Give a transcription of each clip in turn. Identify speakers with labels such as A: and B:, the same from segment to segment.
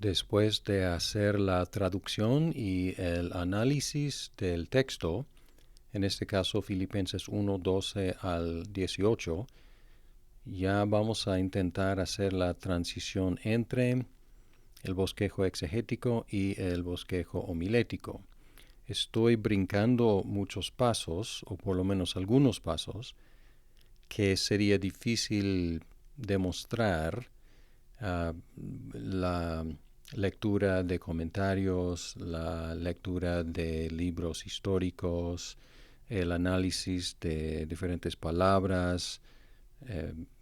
A: Después de hacer la traducción y el análisis del texto, en este caso Filipenses 1:12 al 18, ya vamos a intentar hacer la transición entre el bosquejo exegético y el bosquejo homilético. Estoy brincando muchos pasos, o por lo menos algunos pasos, que sería difícil demostrar la lectura de comentarios, la lectura de libros históricos, el análisis de diferentes palabras,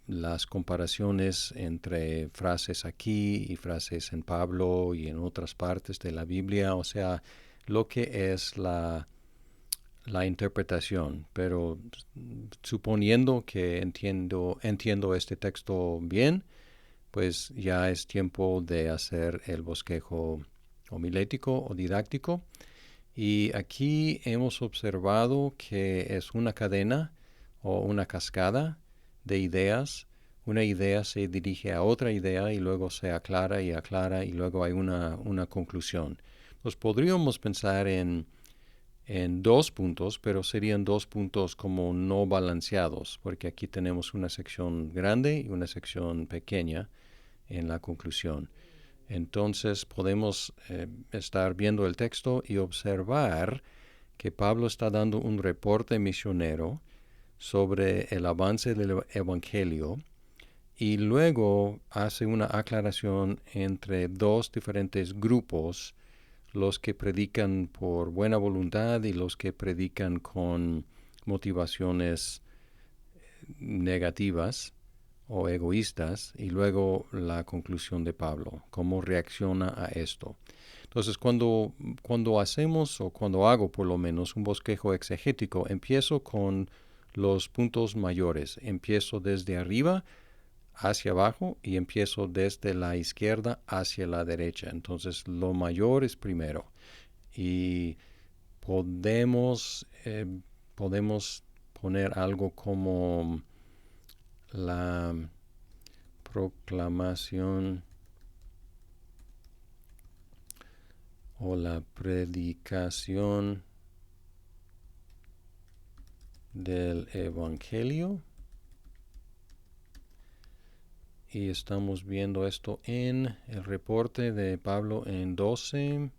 A: las comparaciones entre frases aquí y frases en Pablo y en otras partes de la Biblia, o sea, lo que es la interpretación, pero suponiendo que entiendo este texto bien, pues ya es tiempo de hacer el bosquejo homilético o didáctico. Y aquí hemos observado que es una cadena o una cascada de ideas. Una idea se dirige a otra idea y luego se aclara y luego hay una conclusión. Pues podríamos pensar en dos puntos, pero serían dos puntos como no balanceados, porque aquí tenemos una sección grande y una sección pequeña en la conclusión. Entonces podemos estar viendo el texto y observar que Pablo está dando un reporte misionero sobre el avance del Evangelio y luego hace una aclaración entre dos diferentes grupos, los que predican por buena voluntad y los que predican con motivaciones negativas o egoístas, y luego la conclusión de Pablo, cómo reacciona a esto. Entonces, cuando hacemos, o cuando hago por lo menos, un bosquejo exegético, empiezo con los puntos mayores. Empiezo desde arriba hacia abajo y empiezo desde la izquierda hacia la derecha. Entonces, lo mayor es primero. Y podemos poner algo como la proclamación o la predicación del Evangelio. Y estamos viendo esto en el reporte de Pablo en 12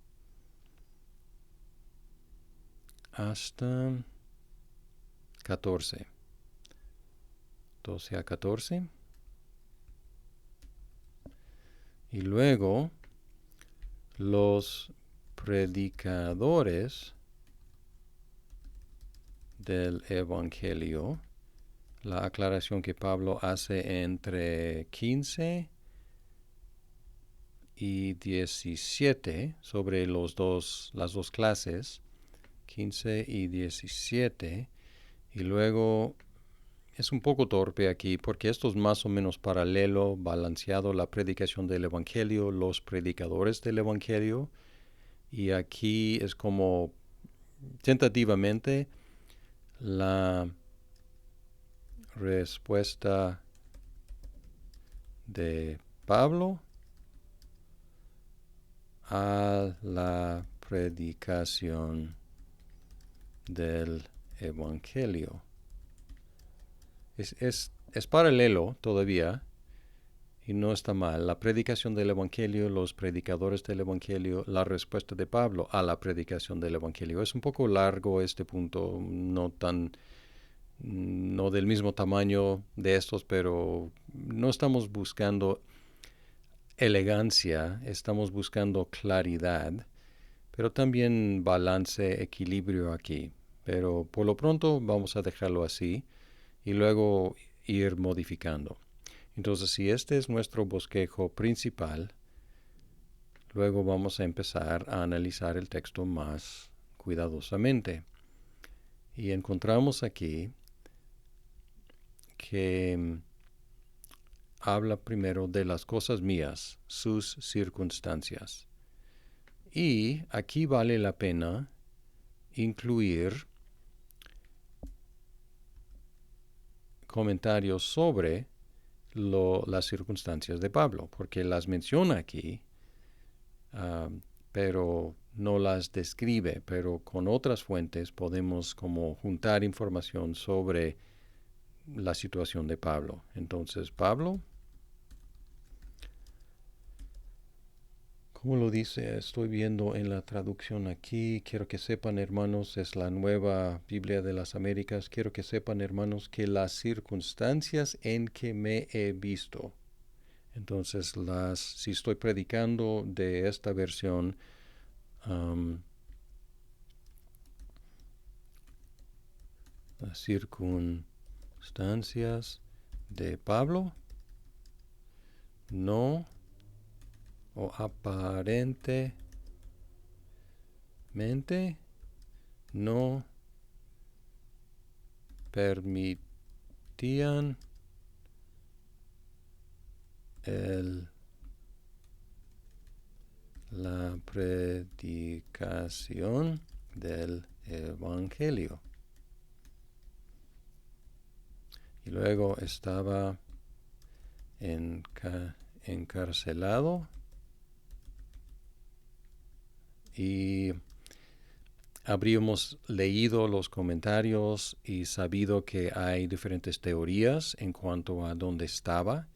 A: hasta 14. 12 a 14. Y luego los predicadores del Evangelio, la aclaración que Pablo hace entre 15 y 17 sobre las dos clases, 15 y 17, y luego es un poco torpe aquí porque esto es más o menos paralelo, balanceado, la predicación del Evangelio, los predicadores del Evangelio, y aquí es como tentativamente la respuesta de Pablo a la predicación del Evangelio. Es paralelo todavía y no está mal. La predicación del Evangelio, los predicadores del Evangelio, la respuesta de Pablo a la predicación del Evangelio. Es un poco largo este punto, no del mismo tamaño de estos, pero no estamos buscando elegancia, estamos buscando claridad, pero también balance, equilibrio aquí. Pero por lo pronto vamos a dejarlo así y luego ir modificando. Entonces, si este es nuestro bosquejo principal, luego vamos a empezar a analizar el texto más cuidadosamente. Y encontramos aquí que habla primero de las cosas mías, sus circunstancias. Y aquí vale la pena incluir comentarios sobre las circunstancias de Pablo, porque las menciona aquí, pero no las describe, pero con otras fuentes podemos como juntar información sobre la situación de Pablo. Entonces, Pablo, ¿cómo lo dice? Estoy viendo en la traducción aquí. Quiero que sepan, hermanos, es la Nueva Biblia de las Américas. Quiero que sepan, hermanos, que las circunstancias en que me he visto. Entonces, si estoy predicando de esta versión, las circunstancias de Pablo, no, o aparentemente, no permitían la predicación del Evangelio. Y luego estaba encarcelado y habríamos leído los comentarios y sabido que hay diferentes teorías en cuanto a dónde estaba,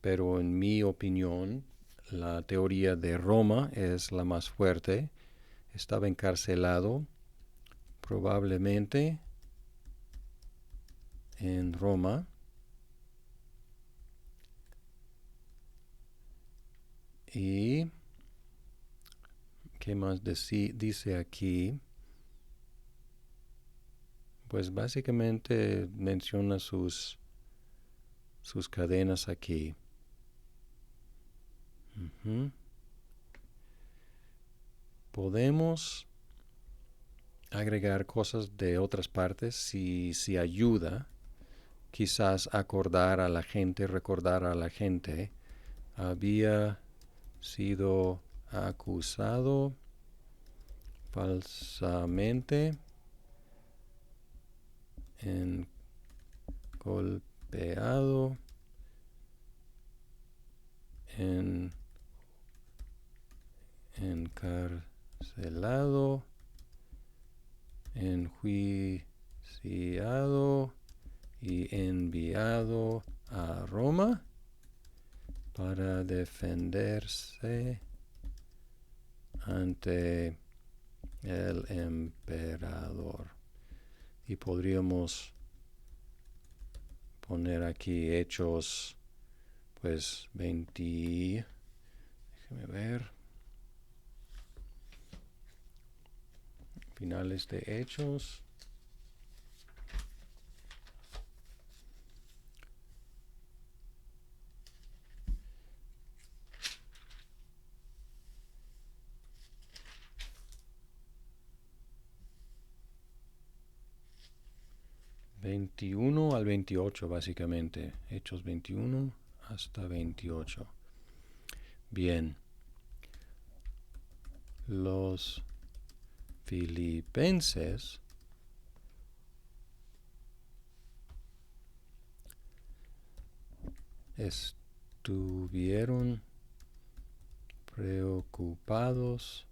A: pero en mi opinión la teoría de Roma es la más fuerte. Estaba encarcelado probablemente en Roma. Y ¿qué más dice aquí? Pues básicamente menciona sus cadenas aquí. Podemos agregar cosas de otras partes si ayuda. Quizás recordar a la gente. Había sido acusado falsamente, golpeado, encarcelado, enjuiciado y enviado a Roma para defenderse ante el emperador. Y podríamos poner aquí Hechos, pues 20, déjeme ver, finales de Hechos. ...21 al 28 básicamente... ...Hechos 21 hasta 28... Bien... ...los filipenses... ...estuvieron... ...preocupados...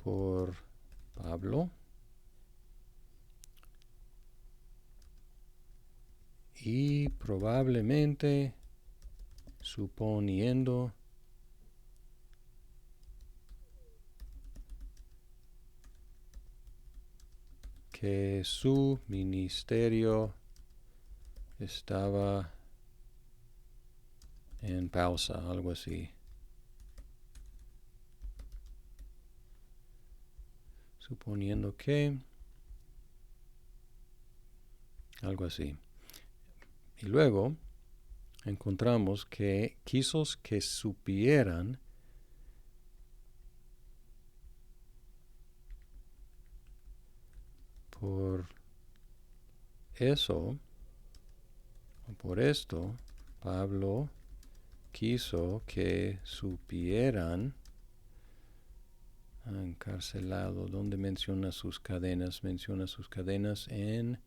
A: ...por Pablo... ...y probablemente... ...suponiendo... ...que su ministerio... ...estaba... ...en pausa, algo así... ...suponiendo que... algo así... ...y luego... encontramos que quiso que supieran por eso, o por esto, Pablo quiso que supieran, encarcelado, donde menciona sus cadenas en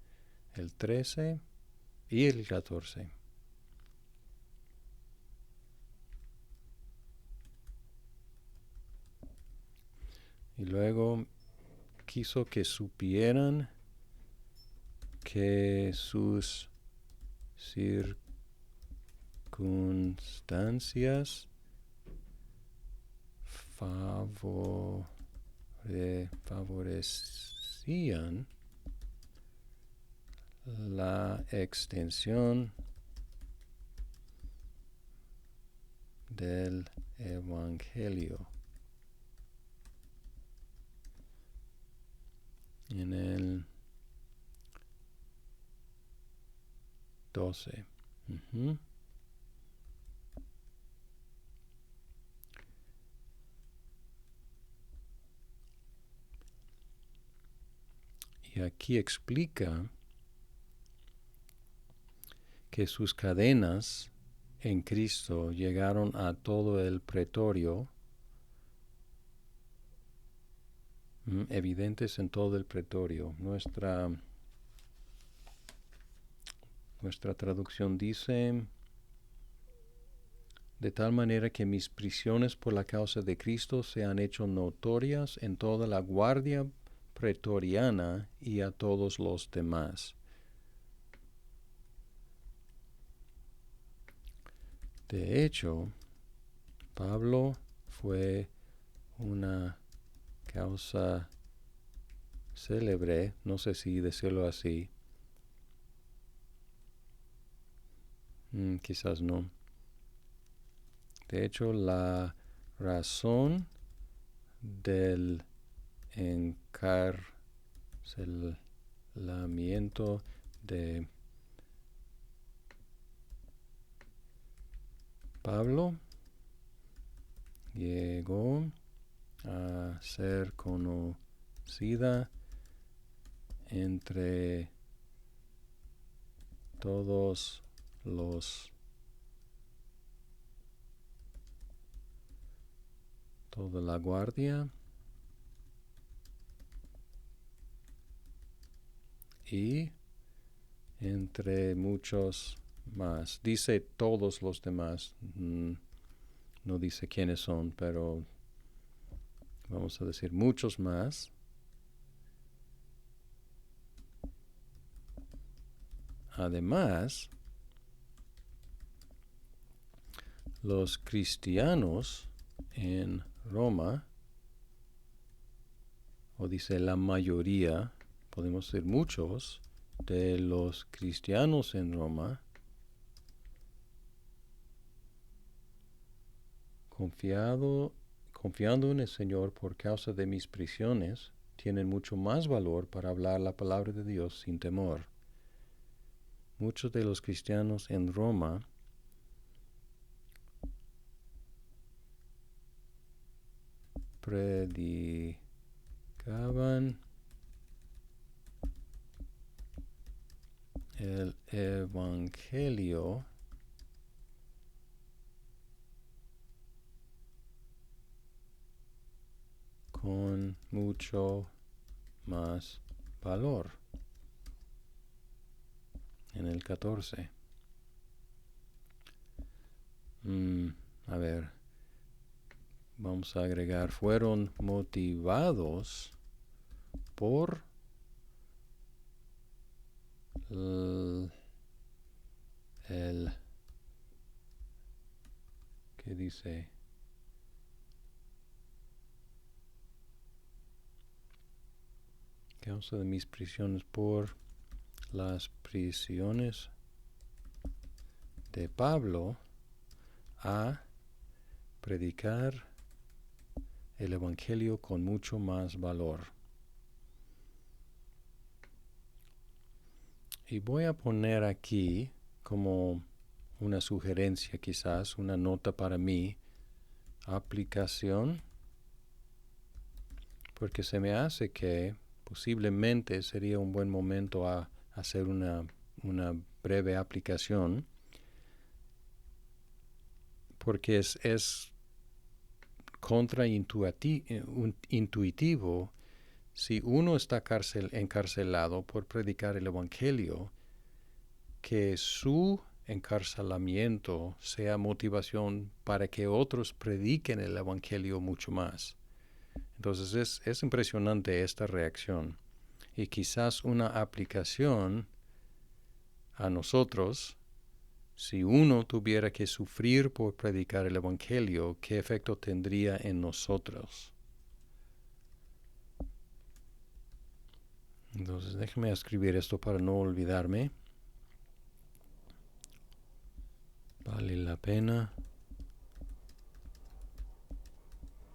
A: el 13 y el 14. Y luego quiso que supieran que sus circunstancias favorecían la extensión del Evangelio. En el 12. Y aquí explica que sus cadenas en Cristo llegaron a todo el pretorio, evidentes en todo el pretorio. Nuestra traducción dice: de tal manera que mis prisiones por la causa de Cristo se han hecho notorias en toda la guardia pretoriana y a todos los demás. De hecho, Pablo fue una causa célebre, no sé si decirlo así, quizás no. De hecho, la razón del encarcelamiento de Pablo llegó a ser conocida entre toda la guardia y entre muchos más. Dice todos los demás, no dice quiénes son, pero vamos a decir muchos más. Además, los cristianos en Roma, o dice la mayoría, podemos decir muchos, de los cristianos en Roma, confiando en el Señor por causa de mis prisiones, tienen mucho más valor para hablar la palabra de Dios sin temor. Muchos de los cristianos en Roma predicaban el Evangelio con mucho más valor. En el 14. A ver, vamos a agregar, fueron motivados por ¿qué dice? Causa de mis prisiones, por las prisiones de Pablo, a predicar el Evangelio con mucho más valor. Y voy a poner aquí como una sugerencia, quizás una nota para mí, aplicación, porque se me hace que posiblemente sería un buen momento a hacer una breve aplicación, porque es contraintuitivo si uno está encarcelado por predicar el Evangelio, que su encarcelamiento sea motivación para que otros prediquen el Evangelio mucho más. Entonces es impresionante esta reacción. Y quizás una aplicación a nosotros, si uno tuviera que sufrir por predicar el Evangelio, ¿qué efecto tendría en nosotros? Entonces déjeme escribir esto para no olvidarme. Vale la pena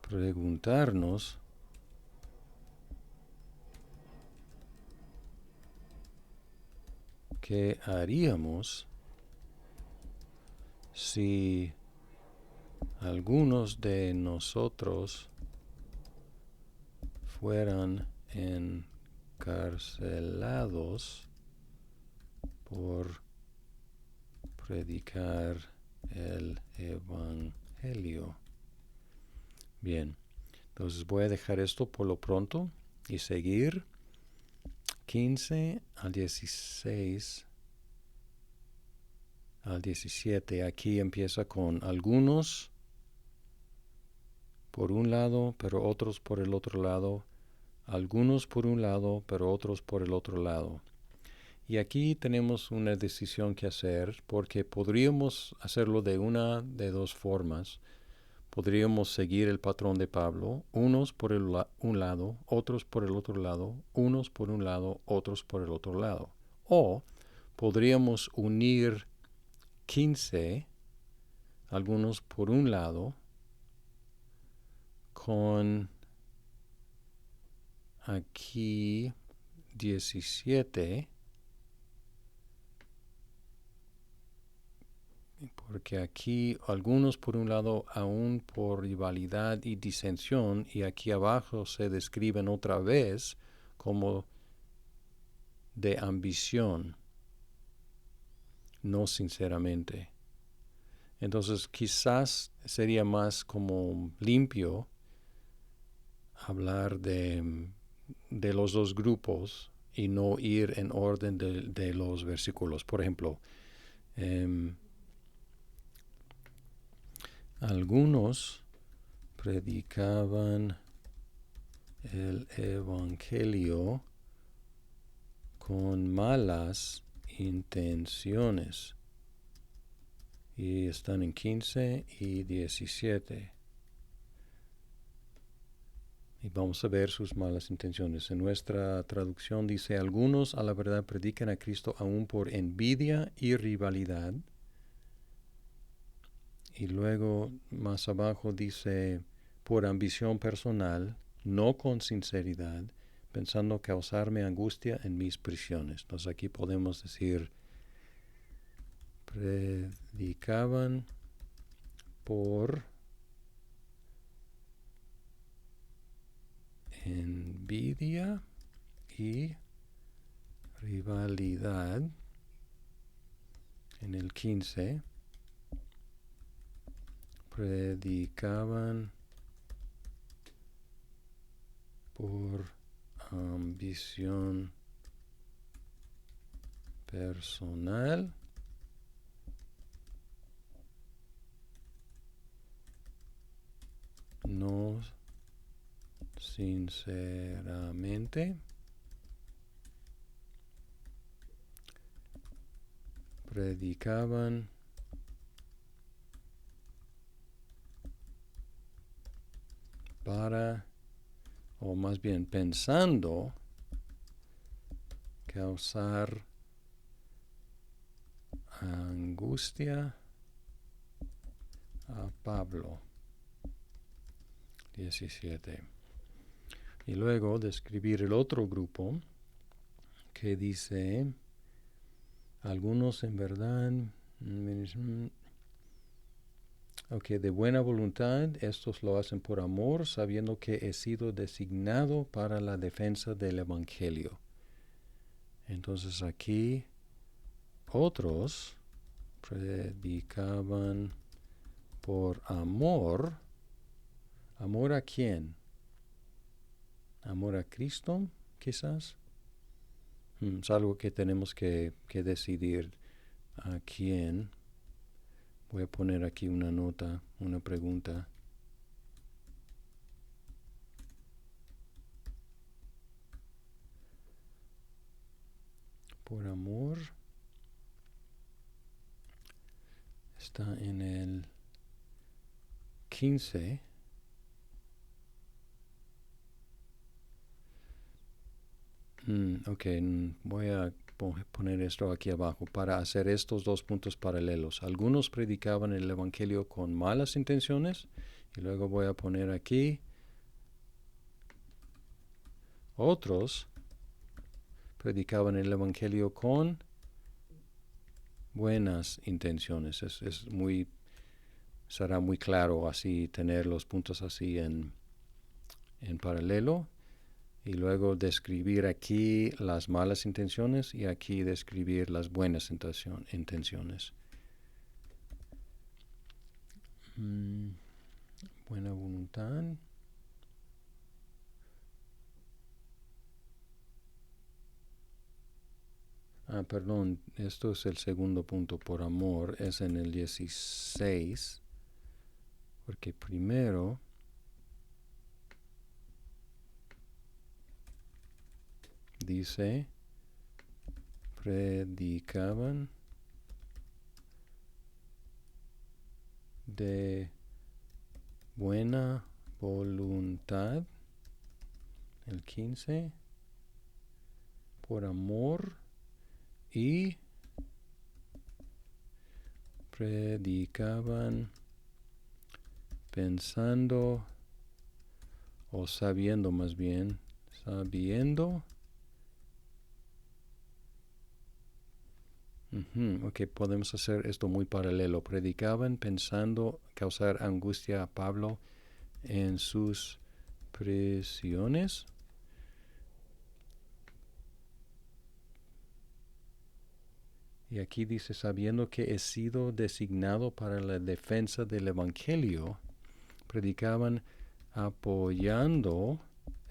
A: preguntarnos qué haríamos si algunos de nosotros fueran encarcelados por predicar el Evangelio. Bien, entonces voy a dejar esto por lo pronto y seguir 15 al 16 al 17. Aquí empieza con algunos por un lado, pero otros por el otro lado. Algunos por un lado, pero otros por el otro lado. Y aquí tenemos una decisión que hacer porque podríamos hacerlo de una de dos formas. Podríamos seguir el patrón de Pablo, unos por un lado, otros por el otro lado, unos por un lado, otros por el otro lado. O podríamos unir 15, algunos por un lado, con aquí 17, porque aquí algunos por un lado aún por rivalidad y disensión, y aquí abajo se describen otra vez como de ambición, no sinceramente. Entonces quizás sería más como limpio hablar de los dos grupos y no ir en orden de los versículos. Por ejemplo, algunos predicaban el Evangelio con malas intenciones. Y están en 15 y 17. Y vamos a ver sus malas intenciones. En nuestra traducción dice, algunos a la verdad predican a Cristo aún por envidia y rivalidad. Y luego más abajo dice, por ambición personal, no con sinceridad, pensando causarme angustia en mis prisiones. Entonces aquí podemos decir, predicaban por envidia y rivalidad en el 15. Predicaban por ambición personal, no sinceramente. Predicaban para, o más bien pensando, causar angustia a Pablo. 17. Y luego describir el otro grupo que dice, algunos en verdad, de buena voluntad, estos lo hacen por amor, sabiendo que he sido designado para la defensa del Evangelio. Entonces aquí otros predicaban por amor. ¿Amor a quién? ¿Amor a Cristo, quizás? Es algo que tenemos que decidir a quién. Voy a poner aquí una nota, una pregunta. por amor. Está en el 15. Ok, voy a poner esto aquí abajo para hacer estos dos puntos paralelos. Algunos predicaban el Evangelio con malas intenciones y luego voy a poner aquí otros predicaban el Evangelio con buenas intenciones. Será muy claro así tener los puntos así en paralelo. Y luego describir aquí las malas intenciones y aquí describir las buenas intenciones. Buena voluntad. Perdón, esto es el segundo punto por amor, es en el 16, porque primero dice, predicaban de buena voluntad, el 15, por amor y predicaban pensando o sabiendo más bien, sabiendo. Ok, podemos hacer esto muy paralelo. Predicaban pensando causar angustia a Pablo en sus prisiones. Y aquí dice, sabiendo que he sido designado para la defensa del Evangelio, predicaban apoyando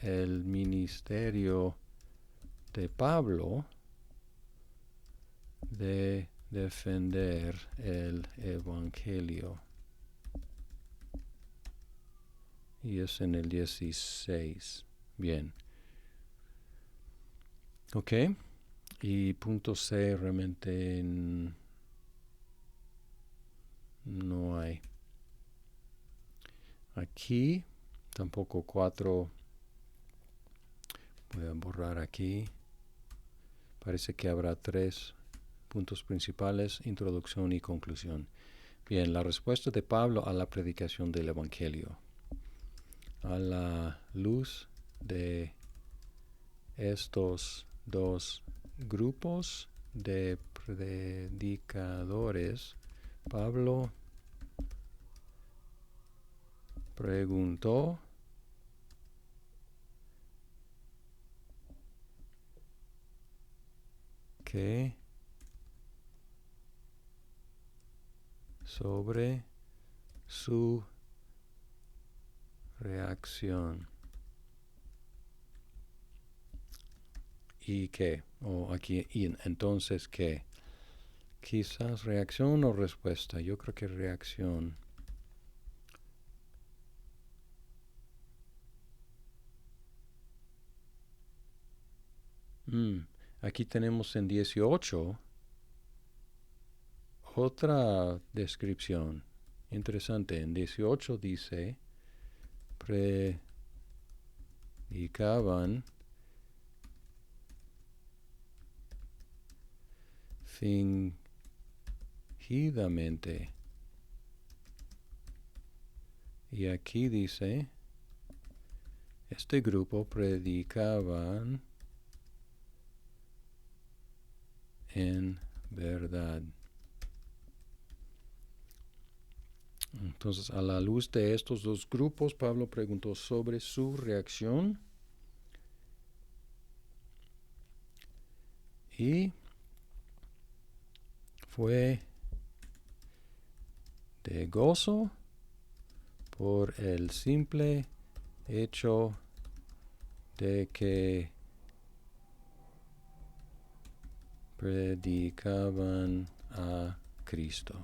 A: el ministerio de Pablo de defender el Evangelio. Y es en el 16. Bien. Ok. Y punto C realmente no hay. Aquí tampoco 4. Voy a borrar aquí. Parece que habrá 3 puntos principales, introducción y conclusión. Bien, la respuesta de Pablo a la predicación del Evangelio. A la luz de estos dos grupos de predicadores, Pablo preguntó que sobre su reacción. ¿Y qué? O aquí, y entonces, ¿qué? Quizás reacción o respuesta. Yo creo que reacción. Aquí tenemos en 18 otra descripción. Interesante. En 18 dice, predicaban fingidamente. Y aquí dice, este grupo predicaban en verdad. Entonces, a la luz de estos dos grupos, Pablo preguntó sobre su reacción y fue de gozo por el simple hecho de que predicaban a Cristo.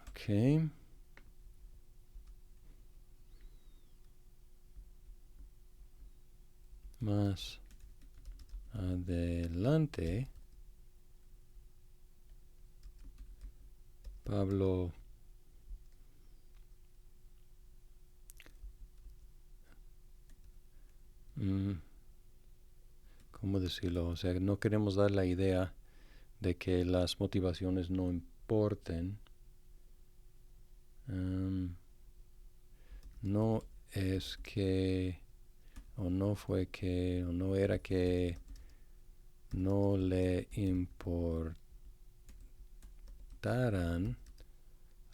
A: Ok. más adelante, Pablo ¿cómo decirlo? O sea, no queremos dar la idea de que las motivaciones no importen. No es que, o no fue que, o no era que no le importaran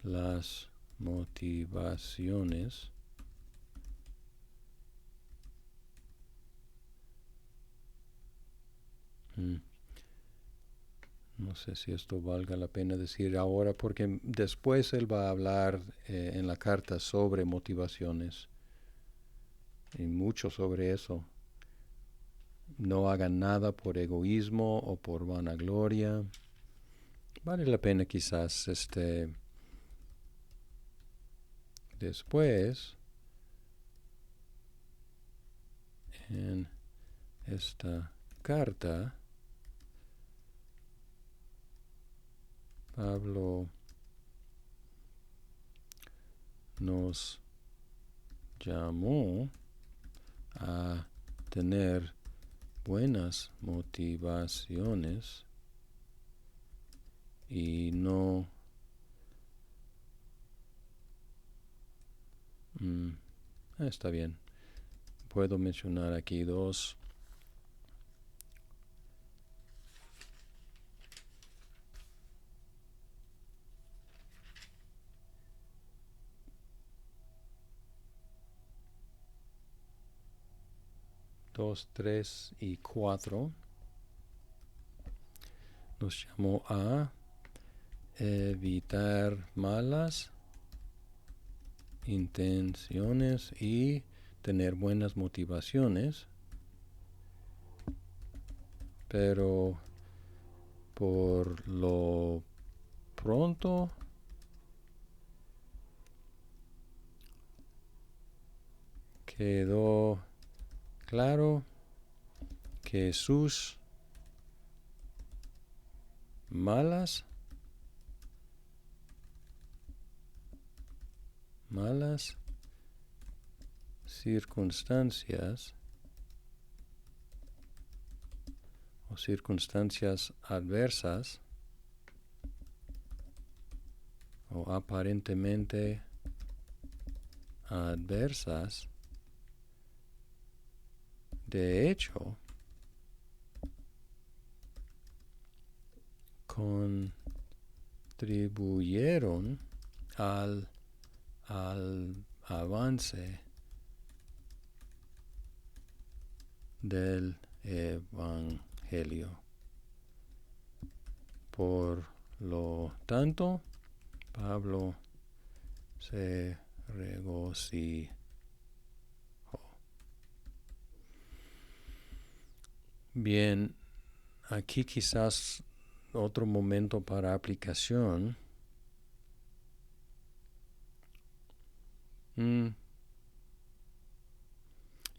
A: las motivaciones. No sé si esto valga la pena decir ahora, porque después él va a hablar en la carta sobre motivaciones y mucho sobre eso. No hagan nada por egoísmo o por vanagloria. Vale la pena quizás después en esta carta Pablo nos llamó a tener buenas motivaciones y no está bien. Puedo mencionar aquí dos dos, tres y cuatro. Nos llamó a evitar malas intenciones y tener buenas motivaciones, pero por lo pronto quedó claro que sus malas circunstancias o circunstancias adversas o aparentemente adversas, de hecho, contribuyeron al avance del Evangelio. Por lo tanto, Pablo se regocijó. Bien, aquí quizás otro momento para aplicación.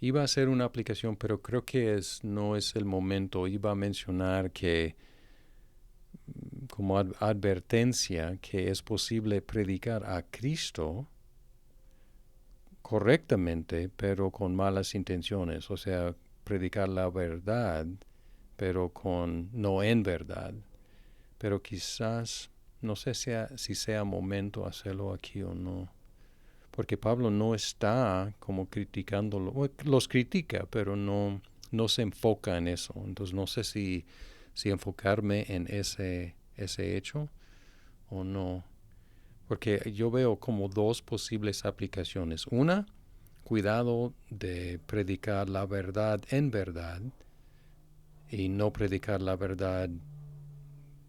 A: Iba a hacer una aplicación, pero creo que no es el momento. Iba a mencionar que como advertencia que es posible predicar a Cristo correctamente, pero con malas intenciones. O sea, predicar la verdad, pero no en verdad. Pero quizás, no sé si sea momento hacerlo aquí o no. Porque Pablo no está como criticándolo. Los critica, pero no se enfoca en eso. Entonces no sé si enfocarme en ese hecho o no. Porque yo veo como dos posibles aplicaciones. Una, cuidado de predicar la verdad en verdad y no predicar la verdad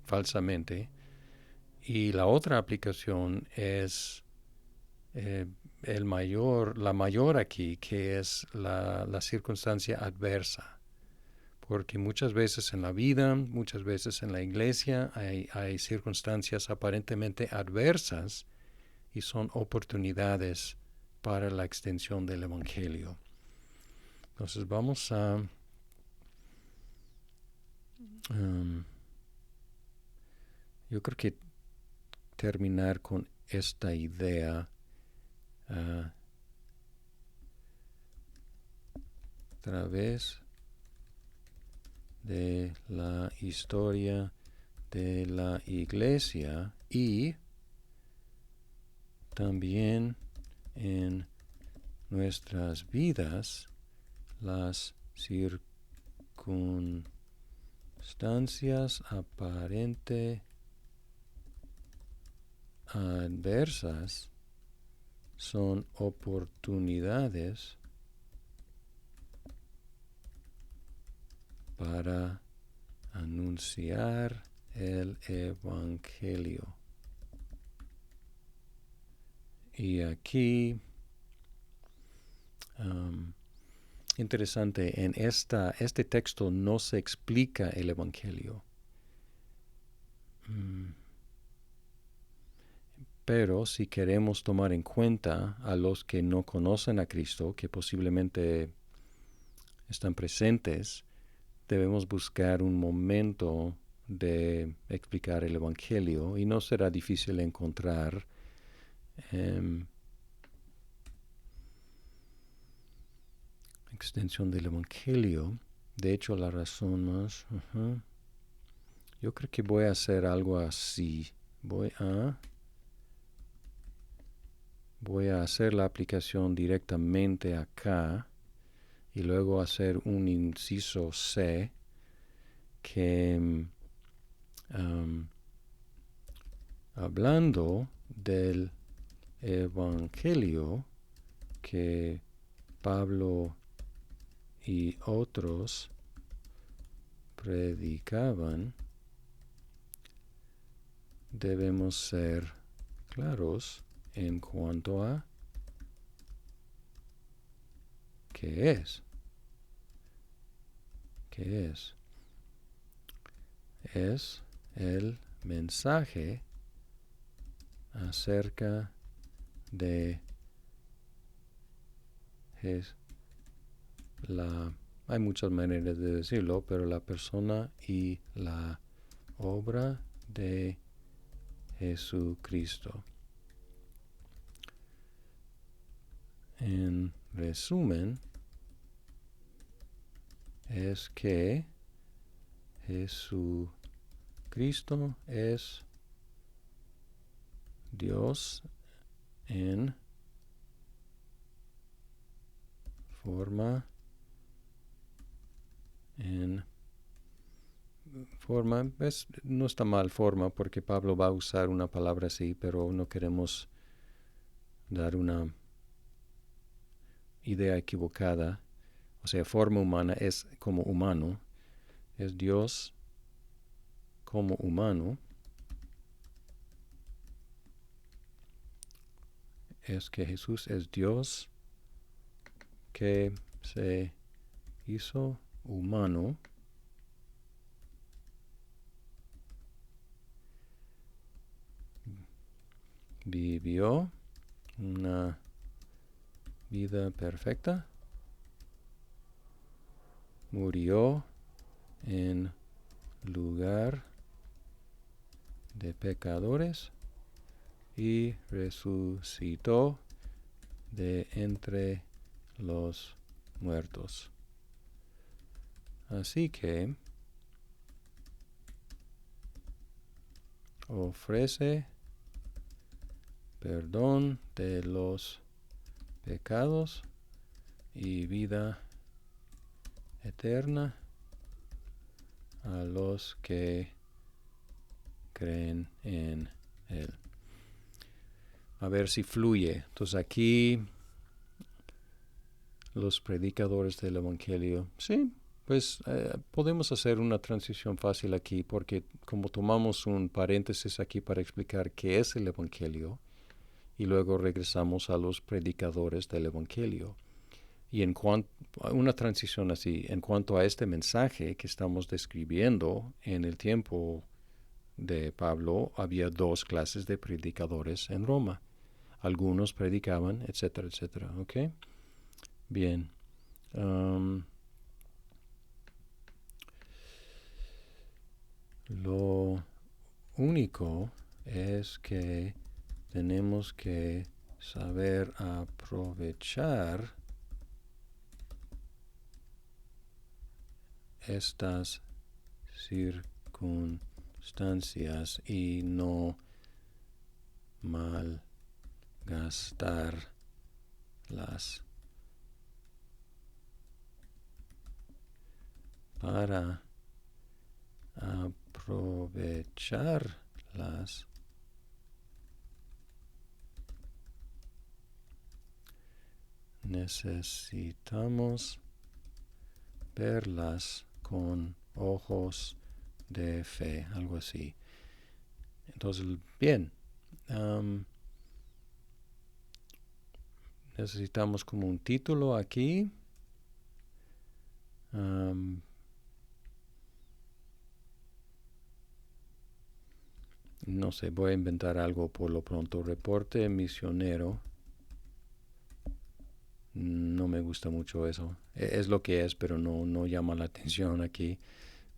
A: falsamente. Y la otra aplicación es la mayor aquí, que es la circunstancia adversa. Porque muchas veces en la vida, muchas veces en la iglesia hay circunstancias aparentemente adversas y son oportunidades para la extensión del Evangelio. Entonces vamos a yo creo que terminar con esta idea a través de la historia de la iglesia y también en nuestras vidas las circunstancias aparente adversas son oportunidades para anunciar el Evangelio. Y aquí, interesante, en este texto no se explica el Evangelio. Pero si queremos tomar en cuenta a los que no conocen a Cristo, que posiblemente están presentes, debemos buscar un momento de explicar el Evangelio y no será difícil encontrar extensión del Evangelio. De hecho, la razón más... Yo creo que voy a hacer algo así. Voy a hacer la aplicación directamente acá y luego hacer un inciso C que hablando del Evangelio que Pablo y otros predicaban, debemos ser claros en cuanto a qué es. ¿Qué es? Es el mensaje acerca de hay muchas maneras de decirlo, pero la persona y la obra de Jesucristo. En resumen, es que Jesucristo es Dios en forma, no está mal forma porque Pablo va a usar una palabra así, pero no queremos dar una idea equivocada. O sea, forma humana es como humano, es Dios como humano, es que Jesús es Dios que se hizo humano vivió una vida perfecta, murió en lugar de pecadores y resucitó de entre los muertos. Así que ofrece perdón de los pecados y vida eterna a los que creen en Él. A ver si fluye. Entonces aquí los predicadores del Evangelio, sí, pues podemos hacer una transición fácil aquí porque como tomamos un paréntesis aquí para explicar qué es el Evangelio y luego regresamos a los predicadores del Evangelio. Y en cuanto una transición así, en cuanto a este mensaje que estamos describiendo en el tiempo de Pablo, había dos clases de predicadores en Roma. Algunos predicaban, etcétera, etcétera. ¿Ok? Bien. Um, lo único es que tenemos que saber aprovechar estas circunstancias y no malgastarlas. Para aprovecharlas necesitamos verlas con ojos de fe, algo así. Entonces, bien, necesitamos como un título aquí. No sé, voy a inventar algo por lo pronto. Reporte misionero. No me gusta mucho eso. Es lo que es, pero no llama la atención aquí.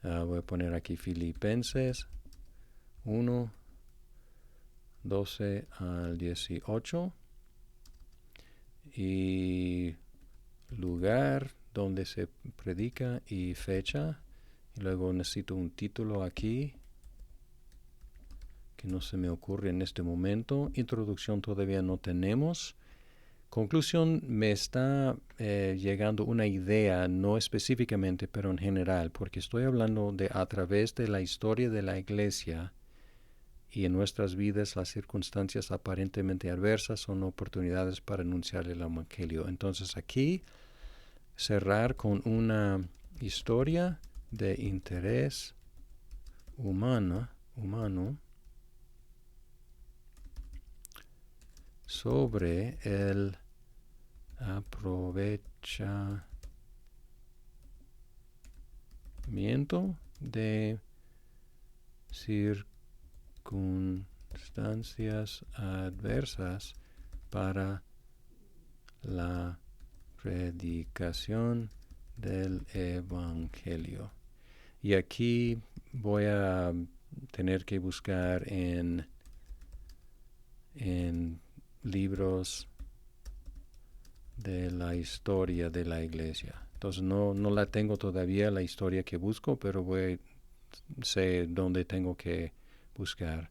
A: Voy a poner aquí Filipenses 1, 12 al 18. Y lugar donde se predica y fecha. Y luego necesito un título aquí que no se me ocurre en este momento. Introducción todavía no tenemos. Conclusión, me está llegando una idea, no específicamente, pero en general, porque estoy hablando de a través de la historia de la iglesia y en nuestras vidas las circunstancias aparentemente adversas son oportunidades para anunciar el Evangelio. Entonces aquí cerrar con una historia de interés humano sobre el aprovechamiento de circunstancias adversas para la predicación del Evangelio. Y aquí voy a tener que buscar en libros de la historia de la iglesia. Entonces no la tengo todavía la historia que busco, pero sé dónde tengo que buscar.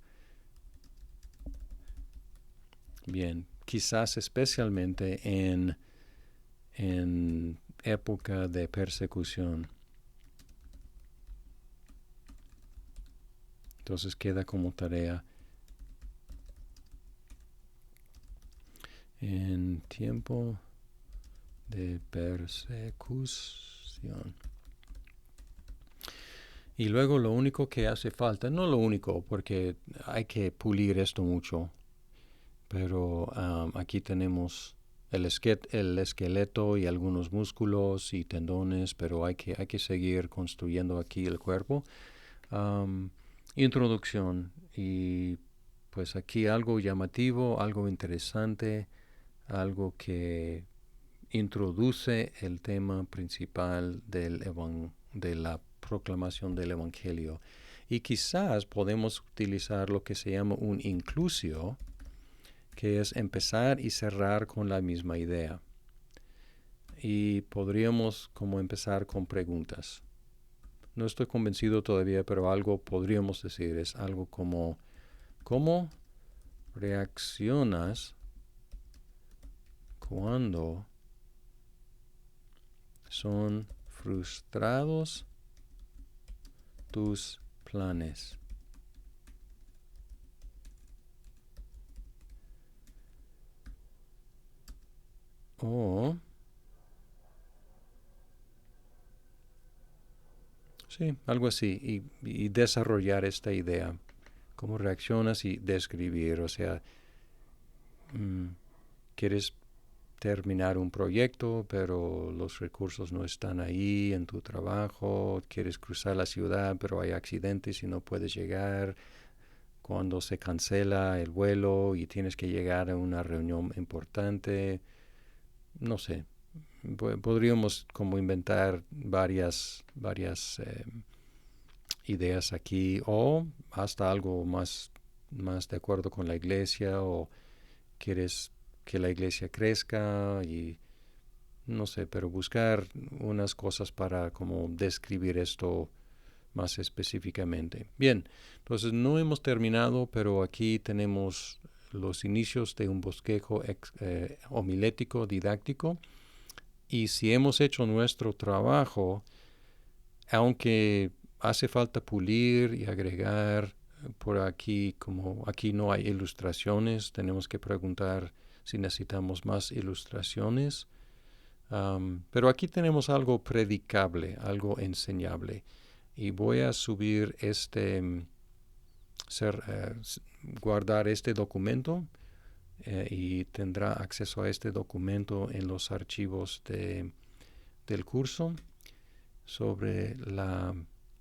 A: Bien, quizás especialmente en época de persecución. Entonces queda como tarea en tiempo de persecución. Y luego lo único que hace falta, no lo único, porque hay que pulir esto mucho, pero aquí tenemos el esqueleto y algunos músculos y tendones, pero hay que seguir construyendo aquí el cuerpo. Introducción, y pues aquí algo llamativo, algo interesante, algo que introduce el tema principal de la proclamación del Evangelio. Y quizás podemos utilizar lo que se llama un inclusio, que es empezar y cerrar con la misma idea. Y podríamos como empezar con preguntas. No estoy convencido todavía, pero algo podríamos decir, es algo como, ¿cómo reaccionas cuando son frustrados tus planes? O, sí, algo así, y desarrollar esta idea. ¿Cómo reaccionas y describir? O sea, quieres terminar un proyecto, pero los recursos no están ahí en tu trabajo, quieres cruzar la ciudad, pero hay accidentes y no puedes llegar, cuando se cancela el vuelo y tienes que llegar a una reunión importante, no sé, podríamos como inventar varias ideas aquí o hasta algo más de acuerdo con la iglesia o quieres que la iglesia crezca y no sé, pero buscar unas cosas para como describir esto más específicamente. Bien, entonces no hemos terminado, pero aquí tenemos los inicios de un bosquejo homilético didáctico y si hemos hecho nuestro trabajo, aunque hace falta pulir y agregar por aquí, como aquí no hay ilustraciones, tenemos que preguntar si necesitamos más ilustraciones. Pero aquí tenemos algo predicable, algo enseñable. Y voy a subir guardar este documento y tendrá acceso a este documento en los archivos del curso sobre la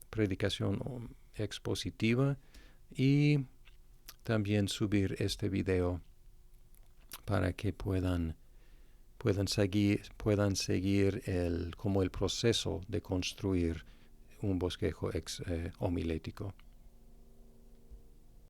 A: predicación expositiva y también subir este video para que puedan seguir como el proceso de construir un bosquejo homilético.